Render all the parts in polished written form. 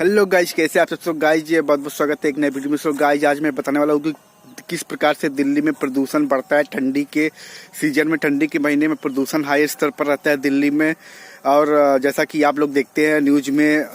Hello guys, कैसे आप सब गाइज। ये बहुत बहुत स्वागत है एक नए वीडियो में। सो गाइज, आज मैं बताने वाला हूँ कि किस प्रकार से दिल्ली में प्रदूषण बढ़ता है। ठंडी के सीजन में, ठंडी के महीने में प्रदूषण हाई स्तर पर रहता है दिल्ली में। और जैसा कि आप लोग देखते हैं न्यूज में,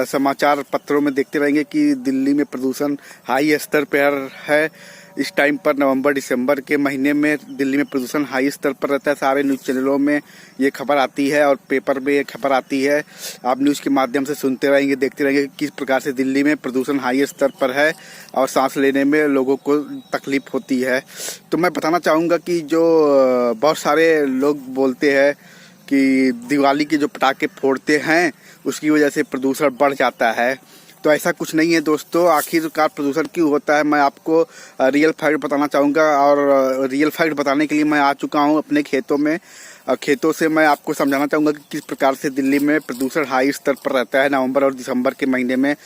समाचार पत्रों में देखते रहेंगे कि दिल्ली में प्रदूषण हाई स्तर पर है। इस टाइम पर नवंबर दिसंबर के महीने में दिल्ली में प्रदूषण हाई स्तर पर रहता है। सारे न्यूज़ चैनलों में ये खबर आती है और पेपर में ये खबर आती है। आप न्यूज़ के माध्यम से सुनते रहेंगे, देखते रहेंगे कि किस प्रकार से दिल्ली में प्रदूषण हाई स्तर पर है और सांस लेने में लोगों को तकलीफ होती है। तो मैं बताना चाहूँगा कि जो बहुत सारे लोग बोलते हैं कि दिवाली के जो पटाखे फोड़ते हैं उसकी वजह से प्रदूषण बढ़ जाता है। तो ऐसा कुछ नहीं है दोस्तों। आखिरकार प्रदूषण क्यों होता है, मैं आपको रियल फैक्ट बताना चाहूँगा। और रियल फैक्ट बताने के लिए मैं आ चुका हूँ अपने खेतों में। खेतों से मैं आपको समझाना चाहूँगा कि किस प्रकार से दिल्ली में प्रदूषण हाई स्तर पर रहता है। नवंबर और दिसंबर के महीने में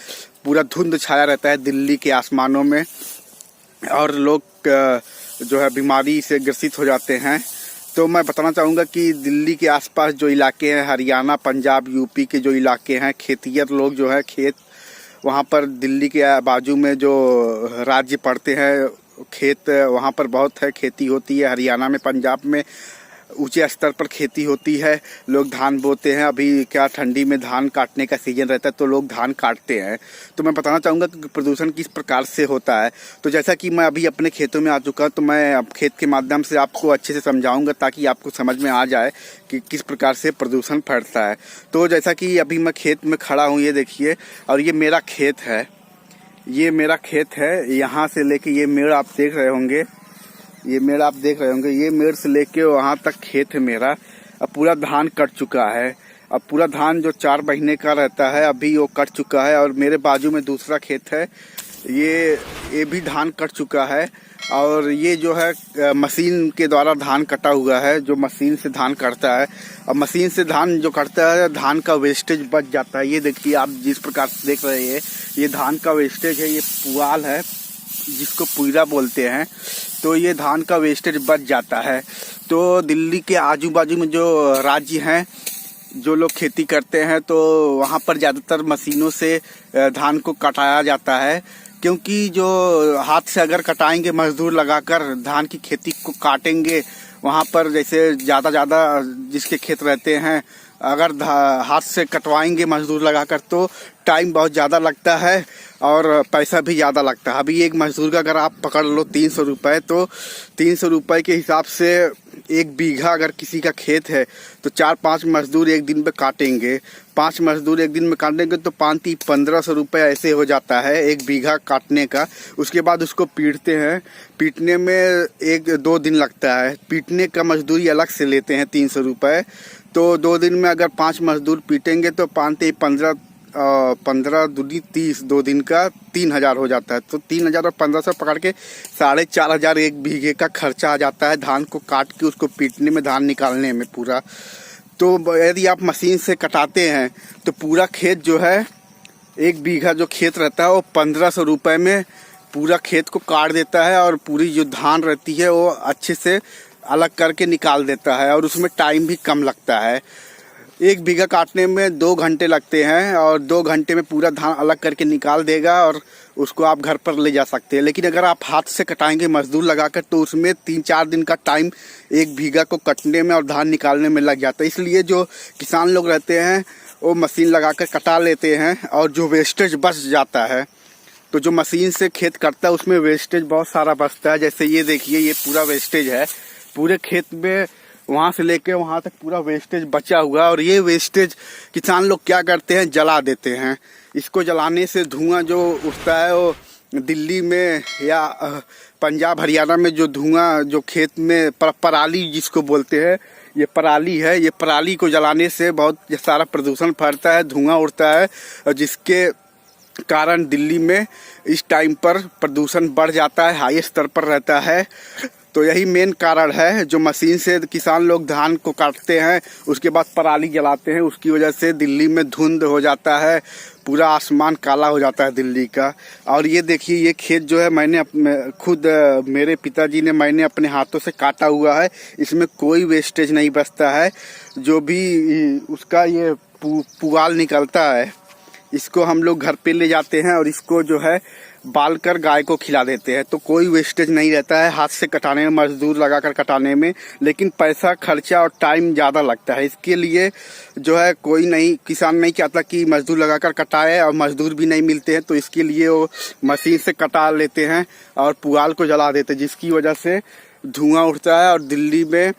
पूरा धुंध छाया रहता है दिल्ली के आसमानों में और लोग जो है बीमारी से ग्रसित हो जाते हैं। तो मैं बताना चाहूँगा कि दिल्ली के आसपास जो इलाके हैं, हरियाणा, पंजाब, यूपी के जो इलाके हैं, खेतिहर लोग जो है, खेत वहाँ पर दिल्ली के बाजू में जो राज्य पड़ते हैं, खेत वहाँ पर बहुत है, खेती होती है। हरियाणा में, पंजाब में ऊंचे स्तर पर खेती होती है। लोग धान बोते हैं। अभी क्या ठंडी में धान काटने का सीजन रहता है तो लोग धान काटते हैं। तो मैं बताना चाहूँगा कि प्रदूषण किस प्रकार से होता है। तो जैसा कि मैं अभी अपने खेतों में आ चुका हूँ तो मैं अब खेत के माध्यम से आपको अच्छे से समझाऊंगा ताकि आपको समझ में आ जाए कि किस प्रकार से प्रदूषण फैलता है। तो जैसा कि अभी मैं खेत में खड़ा हूँ, ये देखिए, और ये मेरा खेत है। ये मेरा खेत है। यहाँ से लेके ये मेड़ आप देख रहे होंगे, ये मेड़ आप देख रहे होंगे, ये मेड़ से लेके वहाँ तक खेत है मेरा। अब पूरा धान कट चुका है। अब पूरा धान जो 4 महीने का रहता है अभी वो कट चुका है। और मेरे बाजू में दूसरा खेत है, ये भी धान कट चुका है। और ये जो है मशीन के द्वारा धान कटा हुआ है, जो मशीन से धान कटता है। अब मशीन से धान जो कटता है, धान का वेस्टेज बच जाता है। ये देखिए, आप जिस प्रकार से देख रहे हैं ये धान का वेस्टेज है, ये पुआल है जिसको पुइरा बोलते हैं। तो ये धान का वेस्टेज बच जाता है। तो दिल्ली के आजू बाजू में जो राज्य हैं, जो लोग खेती करते हैं, तो वहाँ पर ज़्यादातर मशीनों से धान को कटाया जाता है। क्योंकि जो हाथ से अगर कटाएंगे, मजदूर लगाकर धान की खेती को काटेंगे, वहाँ पर जैसे ज़्यादा जिसके खेत रहते हैं, अगर हाथ से कटवाएंगे मजदूर लगाकर तो टाइम बहुत ज़्यादा लगता है और पैसा भी ज़्यादा लगता है। अभी एक मजदूर का अगर आप पकड़ लो 300 रुपये, तो 300 रुपये के हिसाब से 1 बीघा अगर किसी का खेत है तो 4-5 मजदूर एक दिन में काटेंगे। 5 मजदूर एक दिन में काटेंगे तो 1500 रुपये ऐसे हो जाता है 1 बीघा काटने का। उसके बाद उसको पीटते हैं। पीटने में 1-2 दिन लगता है। पीटने का मजदूरी अलग से लेते हैं 300 रुपये। तो 2 दिन में अगर 5 मजदूर पीटेंगे तो 15 दूनी 30, 2 दिन का 3000 हो जाता है। तो 3000 और 1500 पकड़ के 4500 1 बीघे का खर्चा आ जाता है धान को काट के उसको पीटने में, धान निकालने में पूरा। तो यदि आप मशीन से कटाते हैं तो पूरा खेत जो है, 1 बीघा जो खेत रहता है वो 1500 रुपये में पूरा खेत को काट देता है और पूरी जो धान रहती है वो अच्छे से अलग करके निकाल देता है। और उसमें टाइम भी कम लगता है। 1 बीघा काटने में 2 घंटे लगते हैं और 2 घंटे में पूरा धान अलग करके निकाल देगा और उसको आप घर पर ले जा सकते हैं। लेकिन अगर आप हाथ से कटाएंगे मजदूर लगाकर तो उसमें 3-4 दिन का टाइम 1 बीघा को कटने में और धान निकालने में लग जाता है। इसलिए जो किसान लोग रहते हैं वो मशीन लगाकर कटा लेते हैं और जो वेस्टेज बच जाता है, तो जो मशीन से खेत कटता है उसमें वेस्टेज बहुत सारा बचता है। जैसे ये देखिए, ये पूरा वेस्टेज है। पूरे खेत में वहाँ से लेके वहाँ तक पूरा वेस्टेज बचा हुआ। और ये वेस्टेज किसान लोग क्या करते हैं, जला देते हैं। इसको जलाने से धुआं जो उठता है वो दिल्ली में या पंजाब, हरियाणा में जो धुआं जो खेत में पराली जिसको बोलते हैं, ये पराली है। ये पराली को जलाने से बहुत सारा प्रदूषण फैलता है, धुआं उड़ता है, जिसके कारण दिल्ली में इस टाइम पर प्रदूषण बढ़ जाता है, हाई स्तर पर रहता है। तो यही मेन कारण है। जो मशीन से किसान लोग धान को काटते हैं, उसके बाद पराली जलाते हैं, उसकी वजह से दिल्ली में धुंध हो जाता है, पूरा आसमान काला हो जाता है दिल्ली का। और ये देखिए, ये खेत जो है मैंने खुद मेरे पिताजी ने मैंने अपने हाथों से काटा हुआ है। इसमें कोई वेस्टेज नहीं बचता है। जो भी उसका ये पुआल निकलता है, इसको हम लोग घर पे ले जाते हैं और इसको जो है बाल कर गाय को खिला देते हैं। तो कोई वेस्टेज नहीं रहता है हाथ से कटाने में, मजदूर लगाकर कटाने में, लेकिन पैसा खर्चा और टाइम ज़्यादा लगता है। इसके लिए जो है कोई नहीं, किसान नहीं चाहता कि मजदूर लगाकर कटाए, और मजदूर भी नहीं मिलते हैं, तो इसके लिए वो मशीन से कटा लेते हैं और पुआल को जला देते हैं, जिसकी वजह से धुआं उठता है और दिल्ली में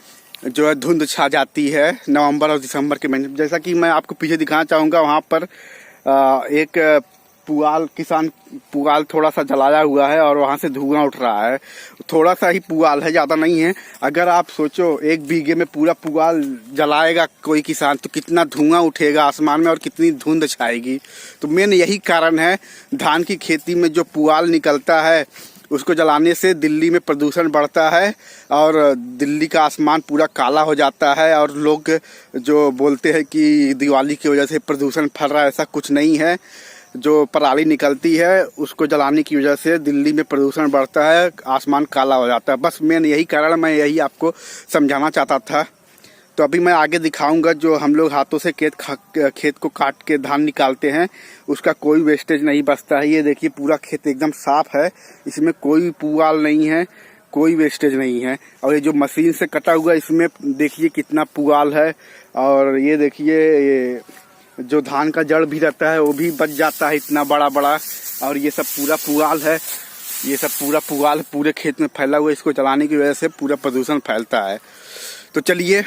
जो है धुंध छा जाती है नवंबर और दिसंबर के महीने। जैसा कि मैं आपको पीछे दिखाना चाहूँगा, वहाँ पर एक किसान पुआल थोड़ा सा जलाया हुआ है और वहाँ से धुआं उठ रहा है। थोड़ा सा ही पुआल है, ज़्यादा नहीं है। अगर आप सोचो 1 बीघे में पूरा पुआल जलाएगा कोई किसान, तो कितना धुआं उठेगा आसमान में और कितनी धुंध छाएगी। तो मेन यही कारण है, धान की खेती में जो पुआल निकलता है उसको जलाने से दिल्ली में प्रदूषण बढ़ता है और दिल्ली का आसमान पूरा काला हो जाता है। और लोग जो बोलते हैं कि दिवाली की वजह से प्रदूषण फैल रहा है, ऐसा कुछ नहीं है। जो पराली निकलती है उसको जलाने की वजह से दिल्ली में प्रदूषण बढ़ता है, आसमान काला हो जाता है। बस मेन यही कारण, मैं यही आपको समझाना चाहता था। तो अभी मैं आगे दिखाऊंगा, जो हम लोग हाथों से खेत को काट के धान निकालते हैं, उसका कोई वेस्टेज नहीं बचता है। ये देखिए पूरा खेत एकदम साफ है, इसमें कोई पुआल नहीं है, कोई वेस्टेज नहीं है। और ये जो मशीन से कटा हुआ, इसमें देखिए कितना पुआल है। और ये देखिए ये जो धान का जड़ भी रहता है वो भी बच जाता है, इतना बड़ा बड़ा। और ये सब पूरा पुआल है, ये सब पूरा पुआल पूरे खेत में फैला हुआ है। इसको जलाने की वजह से पूरा प्रदूषण फैलता है। तो चलिए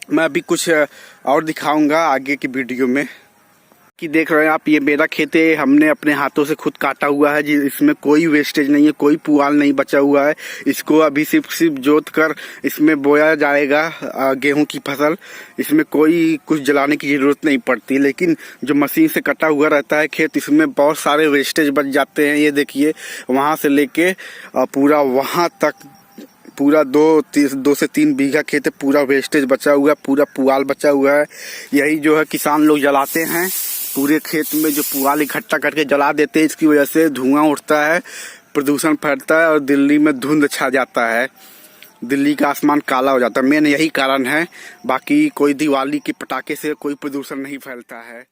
मैं अभी कुछ और दिखाऊंगा आगे की वीडियो में। कि देख रहे हैं आप, ये मेरा खेत है, हमने अपने हाथों से खुद काटा हुआ है। इसमें कोई वेस्टेज नहीं है, कोई पुआल नहीं बचा हुआ है। इसको अभी सिर्फ जोत कर इसमें बोया जाएगा गेहूं की फसल। इसमें कोई कुछ जलाने की जरूरत नहीं पड़ती। लेकिन जो मशीन से कटा हुआ रहता है खेत, इसमें बहुत सारे वेस्टेज बच जाते हैं। ये देखिए वहां से लेके पूरा वहां तक पूरा 2 से 3 बीघा खेत है, पूरा वेस्टेज बचा हुआ है, पूरा पुआल बचा हुआ है। यही जो है किसान लोग जलाते हैं, पूरे खेत में जो पुआल इकट्ठा करके जला देते हैं। इसकी वजह से धुआं उठता है, प्रदूषण फैलता है और दिल्ली में धुंध छा जाता है, दिल्ली का आसमान काला हो जाता है। मेन यही कारण है, बाकी कोई दिवाली के पटाखे से कोई प्रदूषण नहीं फैलता है।